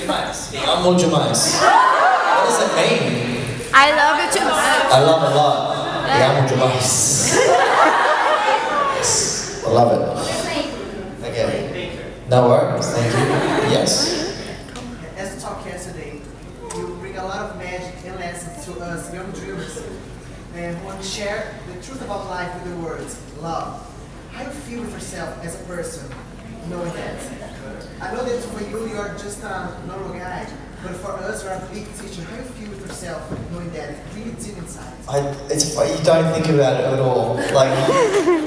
Demais. Quem amo demais. What does it mean? I love you too much. I love a lot. Quem amo demais. Yes. I love it. Okay. No worries. Thank you. Yes. As we talked yesterday, you bring a lot of magic and lessons to us young dreamers. And who want to share the truth about life with the words love. How do you feel with yourself as a person, knowing that? I know that for you, you're just a normal guy, but for us, you're a big teacher. How do you feel with yourself, knowing that it's really deep inside? It's you don't think about it at all. Like,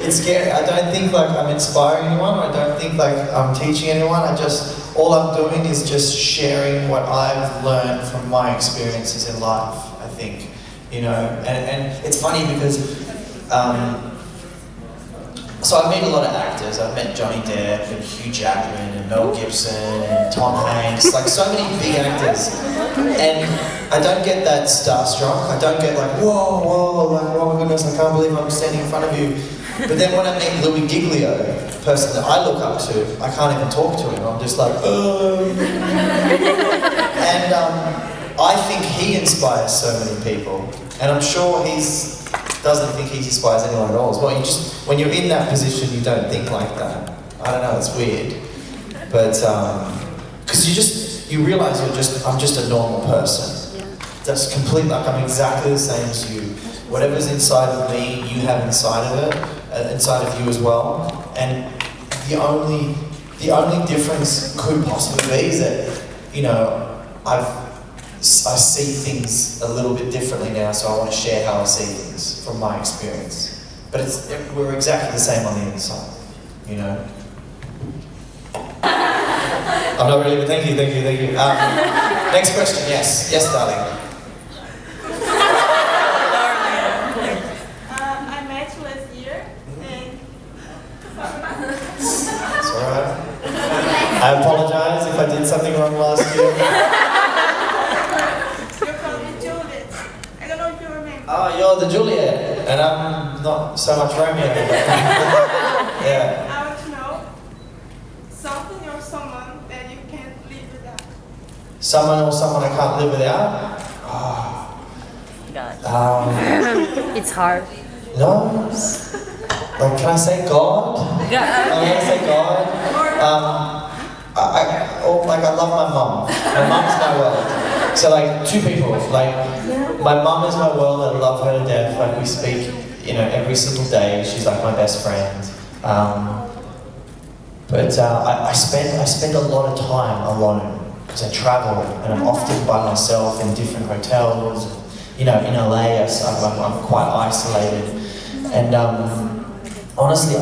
it's scary. I don't think like I'm inspiring anyone. I don't think like I'm teaching anyone. All I'm doing is just sharing what I've learned from my experiences in life, I think. You know, and it's funny because, so I've met a lot of actors. I've met Johnny Depp and Hugh Jackman and Mel Gibson and Tom Hanks, like so many big actors. And I don't get that starstruck. I don't get like, whoa, like, oh my goodness, I can't believe I'm standing in front of you. But then when I meet Louis Giglio, the person that I look up to, I can't even talk to him. I'm just like, And I think he inspires so many people. And I'm sure doesn't think he inspires anyone at all. Well, when you're in that position, you don't think like that. I don't know, it's weird. But, because you realise I'm just a normal person. Yeah. That's complete, like I'm exactly the same as you. Whatever's inside of me, you have inside of it, inside of you as well. And the only difference could possibly be is that, you know, I see things a little bit differently now, so I want to share how I see things from my experience. But we're exactly the same on the inside, you know. I'm not really, but thank you. Next question, yes, darling. I met you last year, and It's alright. I apologize if I did something wrong last year. Oh, you're the Juliet, and I'm not so much Romeo. Yeah. I want to know something or someone that you can't live without. Someone or someone I can't live without? Oh. It's hard. No. Like, can I say God? I'm gonna say God. I love my mum. My mum's my world. So like two people. Like my mum is my world. I love her to death. Like we speak, you know, every single day. She's like my best friend. But I spend a lot of time alone because I travel and I'm often by myself in different hotels. You know, in LA, I'm quite isolated. And honestly,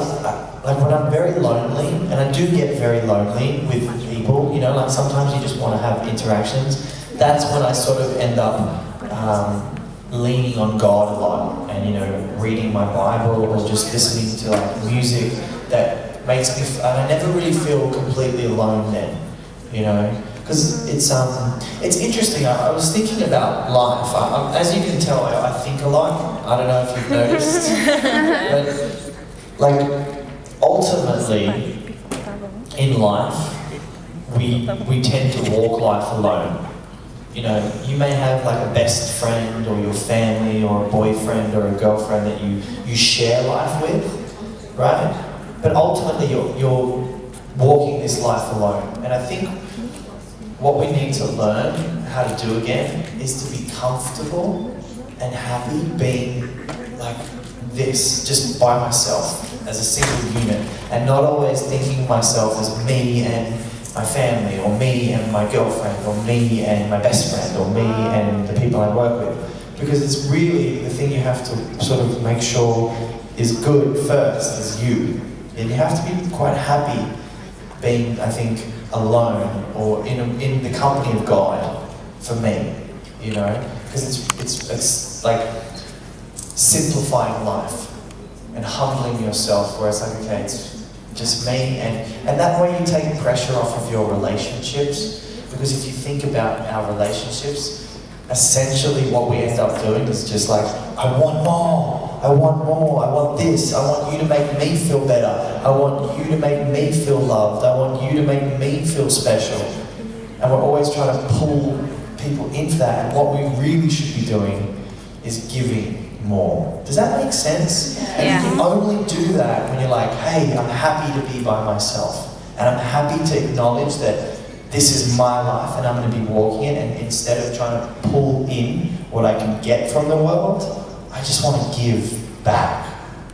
like when I'm very lonely, and I do get very lonely with people, you know, like sometimes you just want to have interactions, that's when I sort of end up leaning on God a lot and, you know, reading my Bible or just listening to like music that makes me, and I never really feel completely alone then, you know, because it's interesting. I was thinking about life. As you can tell, I think a lot. I don't know if you've noticed, but like ultimately in life, we tend to walk life alone. You know, you may have like a best friend or your family or a boyfriend or a girlfriend that you share life with, right? But ultimately you're walking this life alone. And I think what we need to learn how to do again is to be comfortable and happy being like this, just by myself, as a single unit, and not always thinking of myself as me and my family, or me and my girlfriend, or me and my best friend, or me and the people I work with. Because it's really the thing you have to sort of make sure is good first, is you. And you have to be quite happy being, I think, alone, or in the company of God, for me, you know? Because it's like simplifying life and humbling yourself, where it's like, okay, it's just me, and that way you take pressure off of your relationships. Because if you think about our relationships, essentially what we end up doing is just like, I want more, I want this, I want you to make me feel better, I want you to make me feel loved, I want you to make me feel special. And we're always trying to pull people into that. And what we really should be doing is giving more. Does that make sense? And you can only do that when you're like, hey, I'm happy to be by myself. And I'm happy to acknowledge that this is my life and I'm going to be walking it. And instead of trying to pull in what I can get from the world, I just want to give back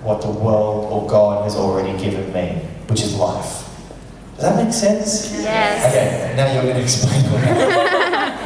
what the world or God has already given me, which is life. Does that make sense? Yes. Okay, now you're going to explain what